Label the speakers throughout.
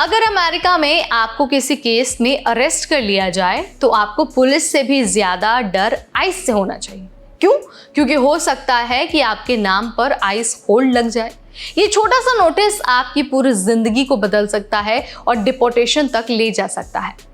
Speaker 1: अगर अमेरिका में आपको किसी केस में अरेस्ट कर लिया जाए तो आपको पुलिस से भी ज्यादा डर आइस से होना चाहिए। क्यों? क्योंकि हो सकता है कि आपके नाम पर आइस होल्ड लग जाए। ये छोटा सा नोटिस आपकी पूरी जिंदगी को बदल सकता है और डिपोर्टेशन तक ले जा सकता है।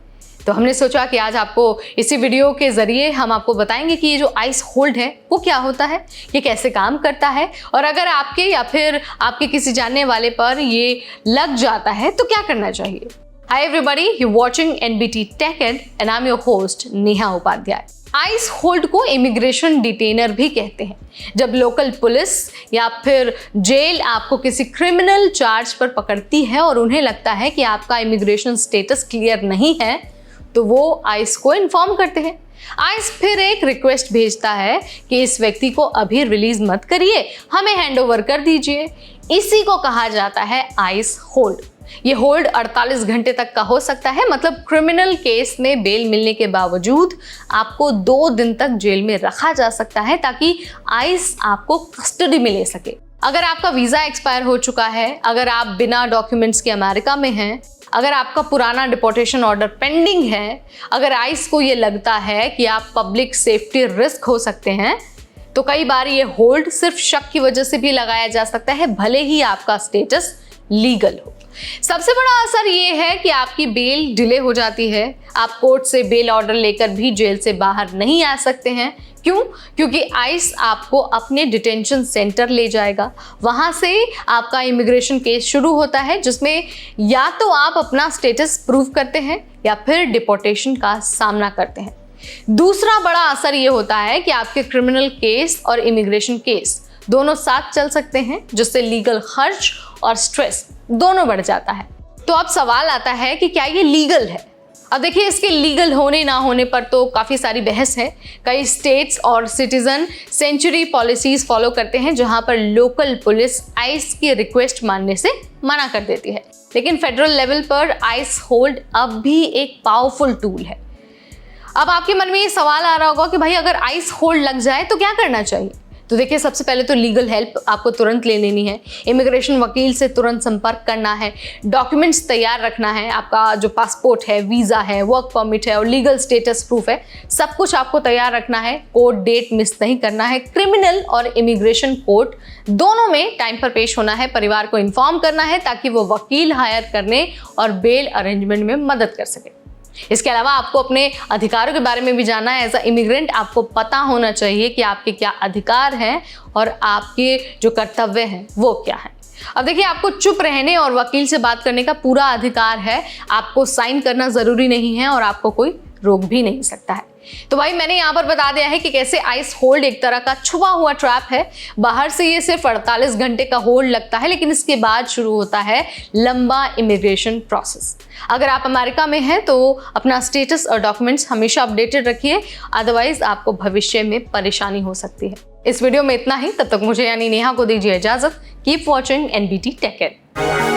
Speaker 1: तो हमने सोचा कि आज आपको इसी वीडियो के जरिए हम आपको बताएंगे कि ये जो आइस होल्ड है वो क्या होता है, ये कैसे काम करता है, और अगर आपके या फिर आपके किसी जानने वाले पर ये लग जाता है तो क्या करना चाहिए। Hi everybody, you watching NBT tech ed and I am your host Neha Upadhyay. ICE hold को इमिग्रेशन डिटेनर भी कहते हैं। जब लोकल पुलिस या फिर जेल आपको किसी क्रिमिनल चार्ज पर पकड़ती है और उन्हें लगता है कि आपका इमिग्रेशन स्टेटस क्लियर नहीं है तो वो आइस को इन्फॉर्म करते हैं। आइस फिर एक रिक्वेस्ट भेजता है कि इस व्यक्ति को अभी रिलीज मत करिए, हमें हैंडओवर कर दीजिए। इसी को कहा जाता है आइस होल्ड। ये होल्ड 48 घंटे तक का हो सकता है, मतलब क्रिमिनल केस में बेल मिलने के बावजूद आपको 2 दिन तक जेल में रखा जा सकता है ताकि आइस आपको कस्टडी में ले सके। अगर आपका वीजा एक्सपायर हो चुका है, अगर आप बिना डॉक्यूमेंट्स के अमेरिका में हैं, अगर आपका पुराना डिपोर्टेशन ऑर्डर पेंडिंग है, अगर आइस को ये लगता है कि आप पब्लिक सेफ्टी रिस्क हो सकते हैं, तो कई बार ये होल्ड सिर्फ शक की वजह से भी लगाया जा सकता है, भले ही आपका स्टेटस लीगल हो। सबसे बड़ा असर ये है कि आपकी बेल डिले हो जाती है। आप कोर्ट से बेल ऑर्डर लेकर भी जेल से बाहर नहीं आ सकते हैं। क्यों? क्योंकि आइस आपको अपने डिटेंशन सेंटर ले जाएगा। वहां से आपका इमिग्रेशन केस शुरू होता है, जिसमें या तो आप अपना स्टेटस प्रूव करते हैं या फिर डिपोर्टेशन का सामना करते हैं। दूसरा बड़ा असर ये होता है कि आपके क्रिमिनल केस और इमिग्रेशन केस दोनों साथ चल सकते हैं, जिससे लीगल खर्च और स्ट्रेस दोनों बढ़ जाता है। तो अब सवाल आता है कि क्या ये लीगल है? अब देखिए, इसके लीगल होने ना होने पर तो काफ़ी सारी बहस है। कई स्टेट्स और सिटीजन सेंचुरी पॉलिसीज फॉलो करते हैं जहां पर लोकल पुलिस आइस की रिक्वेस्ट मानने से मना कर देती है, लेकिन फेडरल लेवल पर आइस होल्ड अब भी एक पावरफुल टूल है। अब आपके मन में ये सवाल आ रहा होगा कि भाई अगर आइस होल्ड लग जाए तो क्या करना चाहिए। तो देखिए, सबसे पहले तो लीगल हेल्प आपको तुरंत ले लेनी है। इमिग्रेशन वकील से तुरंत संपर्क करना है। डॉक्यूमेंट्स तैयार रखना है। आपका जो पासपोर्ट है, वीज़ा है, वर्क परमिट है और लीगल स्टेटस प्रूफ है, सब कुछ आपको तैयार रखना है। कोर्ट डेट मिस नहीं करना है। क्रिमिनल और इमिग्रेशन कोर्ट दोनों में टाइम पर पेश होना है। परिवार को इन्फॉर्म करना है ताकि वो वकील हायर करने और बेल अरेंजमेंट में मदद कर सके। इसके अलावा आपको अपने अधिकारों के बारे में भी जानना है। एज अ इमिग्रेंट आपको पता होना चाहिए कि आपके क्या अधिकार हैं और आपके जो कर्तव्य हैं वो क्या हैं। अब देखिए, आपको चुप रहने और वकील से बात करने का पूरा अधिकार है। आपको साइन करना ज़रूरी नहीं है और आपको कोई रोक भी नहीं सकता है। तो भाई, मैंने यहाँ पर बता दिया है कि कैसे आइस होल्ड एक तरह का छुपा हुआ ट्रैप है। बाहर से ये सिर्फ 48 घंटे का होल्ड लगता है, लेकिन इसके बाद शुरू होता है लंबा इमिग्रेशन प्रोसेस। अगर आप अमेरिका में हैं तो अपना स्टेटस और डॉक्यूमेंट्स हमेशा अपडेटेड रखिए, अदरवाइज आपको भविष्य में परेशानी हो सकती है। इस वीडियो में इतना ही। तब तक मुझे यानी नेहा को दीजिए इजाजत। Keep watching NBT tech add.